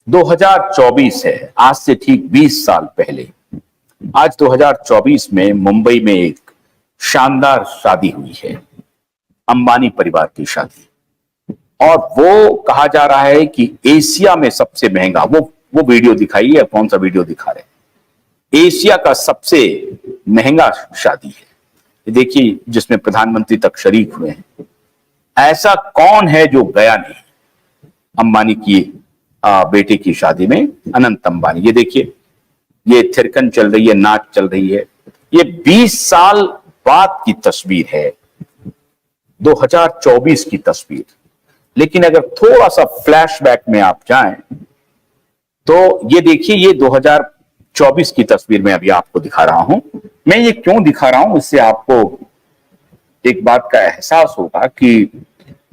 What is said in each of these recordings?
2024 है, आज से ठीक 20 साल पहले। आज 2024 में मुंबई में एक शानदार शादी हुई है, अंबानी परिवार की शादी। और वो कहा जा रहा है कि एशिया में सबसे महंगा, वो वीडियो दिखाई है, कौन सा वीडियो दिखा रहे हैं, एशिया का सबसे महंगा शादी है। ये देखिए, जिसमें प्रधानमंत्री तक शरीक हुए हैं। ऐसा कौन है जो गया नहीं अंबानी की बेटे की शादी में, अनंत अंबानी। ये देखिए, ये थिरकन चल रही है, नाच चल रही है। ये 20 साल बाद की तस्वीर है, 2024 की तस्वीर। लेकिन अगर थोड़ा सा फ्लैशबैक में आप जाएं तो ये देखिए, ये 2024 की तस्वीर में अभी आपको दिखा रहा हूं। मैं ये क्यों दिखा रहा हूं, इससे आपको एक बात का एहसास होगा कि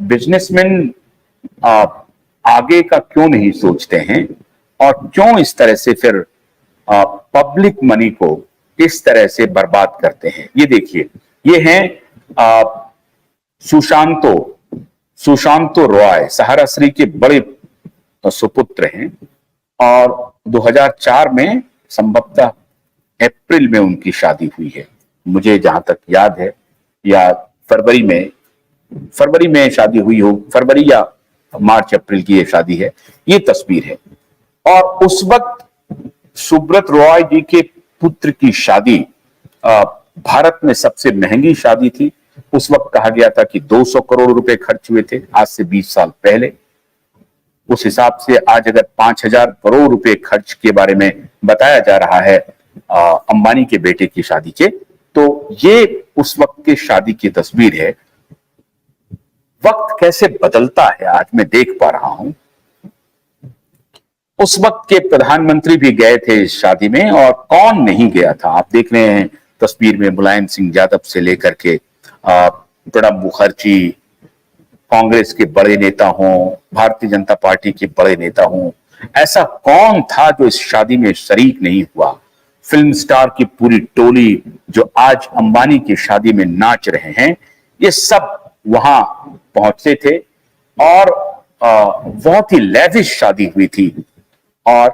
बिजनेसमैन आगे का क्यों नहीं सोचते हैं और क्यों इस तरह से फिर पब्लिक मनी को इस तरह से बर्बाद करते हैं। ये देखिए, ये हैं सुशांतो रॉय, सहाराश्री के बड़े सुपुत्र हैं। और 2004 में संभवतः अप्रैल में उनकी शादी हुई है, मुझे जहां तक याद है, या फरवरी में शादी हुई हो, फरवरी या मार्च अप्रैल की ये शादी है। ये तस्वीर है। और उस वक्त सुब्रत रॉय जी के पुत्र की शादी भारत में सबसे महंगी शादी थी। उस वक्त कहा गया था कि 200 करोड़ रुपए खर्च हुए थे, आज से 20 साल पहले। उस हिसाब से आज अगर 5,000 करोड़ रुपए खर्च के बारे में बताया जा रहा है अंबानी के बेटे की शादी के, तो ये उस वक्त के शादी की तस्वीर है। वक्त कैसे बदलता है आज मैं देख पा रहा हूं। उस वक्त के प्रधानमंत्री भी गए थे इस शादी में, और कौन नहीं गया था। आप देख रहे हैं तस्वीर में, मुलायम सिंह यादव से लेकर के प्रणब मुखर्जी, कांग्रेस के बड़े नेता हों, भारतीय जनता पार्टी के बड़े नेता हों, ऐसा कौन था जो इस शादी में शरीक नहीं हुआ। फिल्म स्टार की पूरी टोली जो आज अंबानी की शादी में नाच रहे हैं, ये सब वहां पहुंचते थे। और बहुत ही लेविश शादी हुई थी, और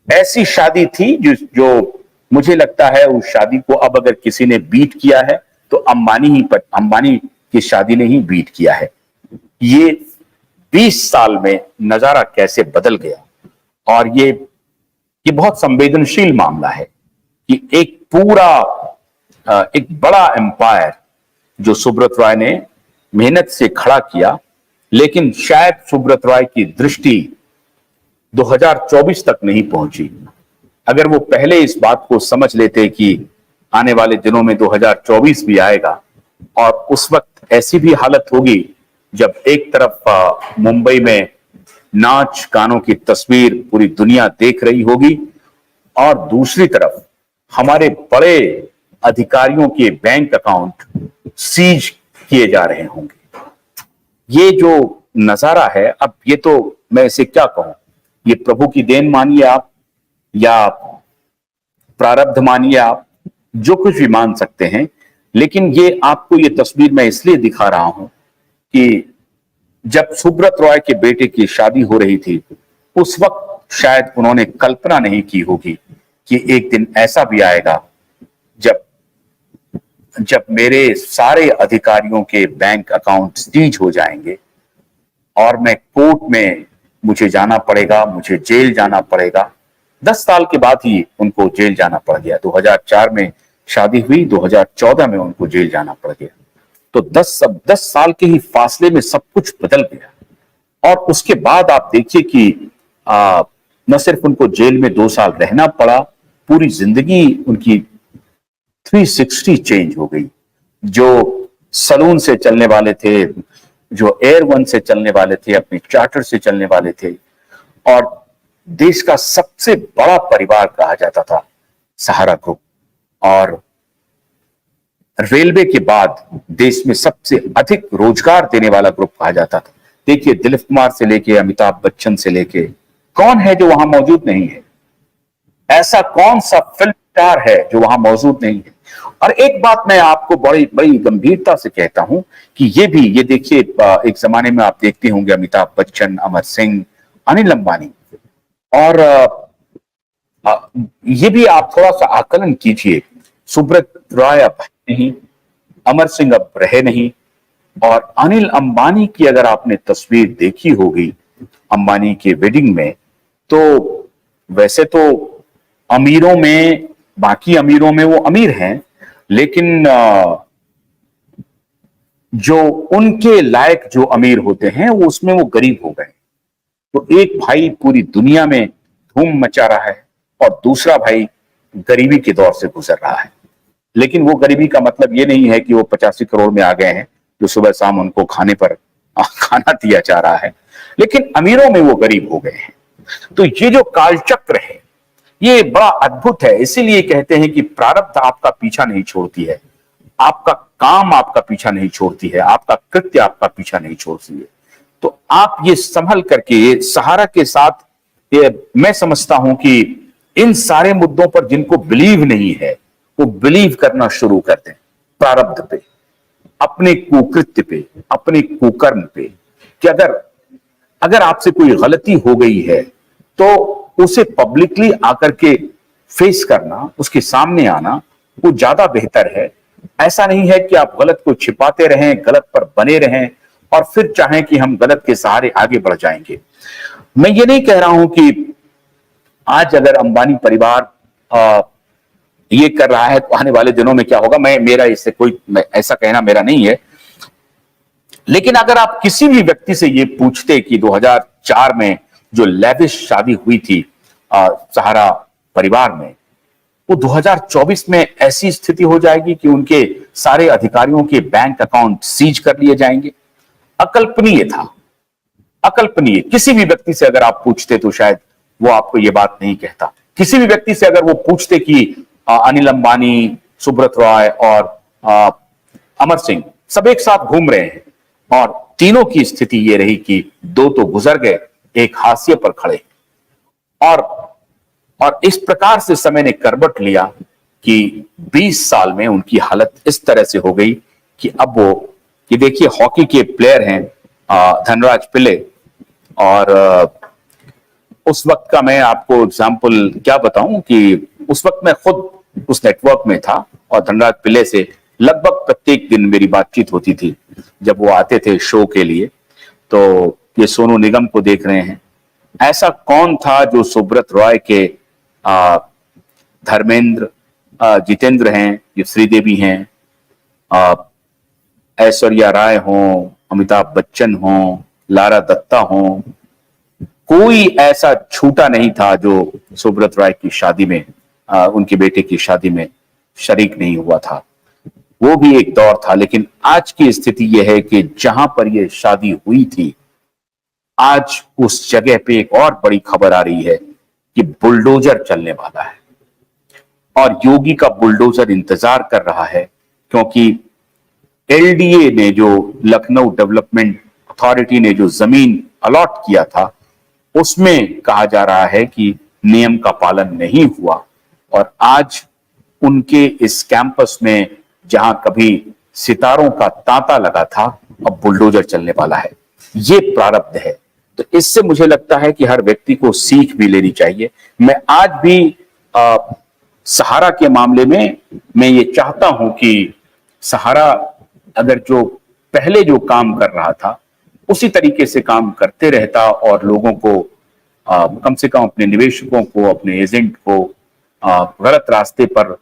ऐसी शादी थी जो मुझे लगता है उस शादी को अब अगर किसी ने बीट किया है तो अंबानी की शादी ने ही बीट किया है। ये 20 साल में नजारा कैसे बदल गया। और ये बहुत संवेदनशील मामला है कि एक बड़ा एम्पायर जो सुब्रत रॉय ने मेहनत से खड़ा किया, लेकिन शायद सुब्रत रॉय की दृष्टि 2024 तक नहीं पहुंची। अगर वो पहले इस बात को समझ लेते कि आने वाले दिनों में 2024 भी आएगा, और उस वक्त ऐसी भी हालत होगी जब एक तरफ मुंबई में नाच गानों की तस्वीर पूरी दुनिया देख रही होगी, और दूसरी तरफ हमारे बड़े अधिकारियों के बैंक अकाउंट सीज किए जा रहे होंगे। ये जो नजारा है, अब ये तो मैं इसे क्या कहूं, ये प्रभु की देन मानिए आप, या प्रारब्ध मानिए आप, जो कुछ भी मान सकते हैं। लेकिन ये आपको ये तस्वीर मैं इसलिए दिखा रहा हूं कि जब सुब्रत रॉय के बेटे की शादी हो रही थी, उस वक्त शायद उन्होंने कल्पना नहीं की होगी कि एक दिन ऐसा भी आएगा जब मेरे सारे अधिकारियों के बैंक अकाउंट सीज हो जाएंगे, और मैं कोर्ट में मुझे जाना पड़ेगा, मुझे जेल जाना पड़ेगा। 10 साल के बाद ही उनको जेल जाना पड़ गया। 2004 में शादी हुई, 2014 में उनको जेल जाना पड़ गया। तो 10 साल के ही फासले में सब कुछ बदल गया। और उसके बाद आप देखिए कि न सिर्फ उनको जेल में 2 साल रहना पड़ा, पूरी जिंदगी उनकी 360 चेंज हो गई। जो सलून से चलने वाले थे, जो एयर वन से चलने वाले थे, अपने चार्टर से चलने वाले थे, और देश का सबसे बड़ा परिवार कहा जाता था सहारा ग्रुप, और रेलवे के बाद देश में सबसे अधिक रोजगार देने वाला ग्रुप कहा जाता था। देखिए, दिलीप कुमार से लेके अमिताभ बच्चन से लेके कौन है जो वहां मौजूद नहीं है। ऐसा कौन सा फिल्म स्टार है जो वहां मौजूद नहीं है। और एक बात मैं आपको बड़ी बड़ी गंभीरता से कहता हूं कि ये देखिए, एक जमाने में आप देखते होंगे अमिताभ बच्चन, अमर सिंह, अनिल अंबानी, और ये भी आप थोड़ा सा आकलन कीजिए, सुब्रत रॉय अब नहीं, अमर सिंह अब रहे नहीं, और अनिल अंबानी की अगर आपने तस्वीर देखी होगी अंबानी के वेडिंग में, तो वैसे तो अमीरों में, बाकी अमीरों में वो अमीर हैं, लेकिन जो उनके लायक जो अमीर होते हैं वो उसमें वो गरीब हो गए। तो एक भाई पूरी दुनिया में धूम मचा रहा है और दूसरा भाई गरीबी के दौर से गुजर रहा है। लेकिन वो गरीबी का मतलब ये नहीं है कि वो 85 करोड़ में आ गए हैं जो सुबह शाम उनको खाने पर खाना दिया जा रहा है, लेकिन अमीरों में वो गरीब हो गए हैं। तो ये जो कालचक्र है ये बड़ा अद्भुत है। इसीलिए कहते हैं कि प्रारब्ध आपका पीछा नहीं छोड़ती है, आपका काम आपका पीछा नहीं छोड़ती है, आपका कृत्य आपका पीछा नहीं छोड़ती है। तो आप ये संभल करके, ये सहारा के साथ, ये मैं समझता हूं कि इन सारे मुद्दों पर जिनको बिलीव नहीं है वो बिलीव करना शुरू कर दें प्रारब्ध पे, अपने कुकृत्य पे, अपने कुकर्म पे, कि अगर आपसे कोई गलती हो गई है तो उसे पब्लिकली आकर के फेस करना, उसके सामने आना, वो ज्यादा बेहतर है। ऐसा नहीं है कि आप गलत को छिपाते रहें, गलत पर बने रहें और फिर चाहें कि हम गलत के सहारे आगे बढ़ जाएंगे। मैं ये नहीं कह रहा हूं कि आज अगर अंबानी परिवार ये कर रहा है तो आने वाले दिनों में क्या होगा, मेरा इससे कोई ऐसा कहना मेरा नहीं है। लेकिन अगर आप किसी भी व्यक्ति से ये पूछते कि 2004 में जो लेविश शादी हुई थी सहारा परिवार में, वो 2024 में ऐसी स्थिति हो जाएगी कि उनके सारे अधिकारियों के बैंक अकाउंट सीज कर लिए जाएंगे। अकल्पनीय था, अकल्पनीय। किसी भी व्यक्ति से अगर आप पूछते तो शायद वो आपको ये बात नहीं कहता। किसी भी व्यक्ति से अगर वो पूछते कि अनिल अंबानी, सुब्रत रॉय और अमर सिंह सब एक साथ घूम रहे हैं और तीनों की स्थिति ये रही कि दो तो गुजर गए, एक हाशिए पर खड़े। और इस प्रकार से समय ने करवट लिया कि 20 साल में उनकी हालत इस तरह से हो गई कि अब वो, ये देखिए हॉकी के प्लेयर हैं धनराज पिल्ले, और उस वक्त का मैं आपको एग्जाम्पल क्या बताऊं कि उस वक्त मैं खुद उस नेटवर्क में था और धनराज पिल्ले से लगभग प्रत्येक दिन मेरी बातचीत होती थी जब वो आते थे शो के लिए। तो ये सोनू निगम को देख रहे हैं, ऐसा कौन था जो सुब्रत रॉय के धर्मेंद्र, जितेंद्र हैं, ये श्रीदेवी हैं, ऐश्वर्या राय हों, अमिताभ बच्चन हों, लारा दत्ता हों, कोई ऐसा छूटा नहीं था जो सुब्रत रॉय की शादी में, उनके बेटे की शादी में शरीक नहीं हुआ था। वो भी एक दौर था। लेकिन आज की स्थिति यह है कि जहां पर यह शादी हुई थी, आज उस जगह पे एक और बड़ी खबर आ रही है कि बुलडोजर चलने वाला है और योगी का बुलडोजर इंतजार कर रहा है, क्योंकि एलडीए ने, जो लखनऊ डेवलपमेंट अथॉरिटी ने जो जमीन अलॉट किया था, उसमें कहा जा रहा है कि नियम का पालन नहीं हुआ और आज उनके इस कैंपस में जहां कभी सितारों का तांता लगा था, अब बुलडोजर चलने वाला है। ये प्रारब्ध है। तो इससे मुझे लगता है कि हर व्यक्ति को सीख भी लेनी चाहिए। मैं आज भी सहारा के मामले में मैं ये चाहता हूं कि सहारा अगर जो पहले जो काम कर रहा था उसी तरीके से काम करते रहता और लोगों को कम से कम अपने निवेशकों को, अपने एजेंट को गलत रास्ते पर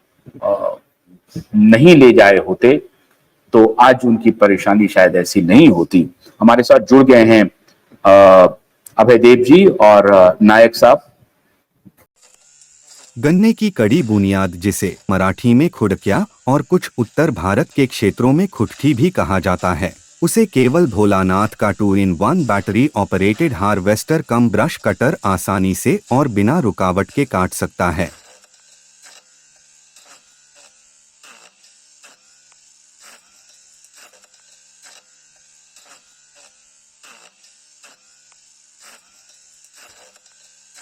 नहीं ले जाए होते, तो आज उनकी परेशानी शायद ऐसी नहीं होती। हमारे साथ जुड़ गए हैं अभय देव जी और नायक साहब। गन्ने की कड़ी बुनियाद, जिसे मराठी में खुडक्या और कुछ उत्तर भारत के क्षेत्रों में खुटकी भी कहा जाता है, उसे केवल भोलानाथ का 2-in-1 बैटरी ऑपरेटेड हार्वेस्टर कम ब्रश कटर आसानी से और बिना रुकावट के काट सकता है।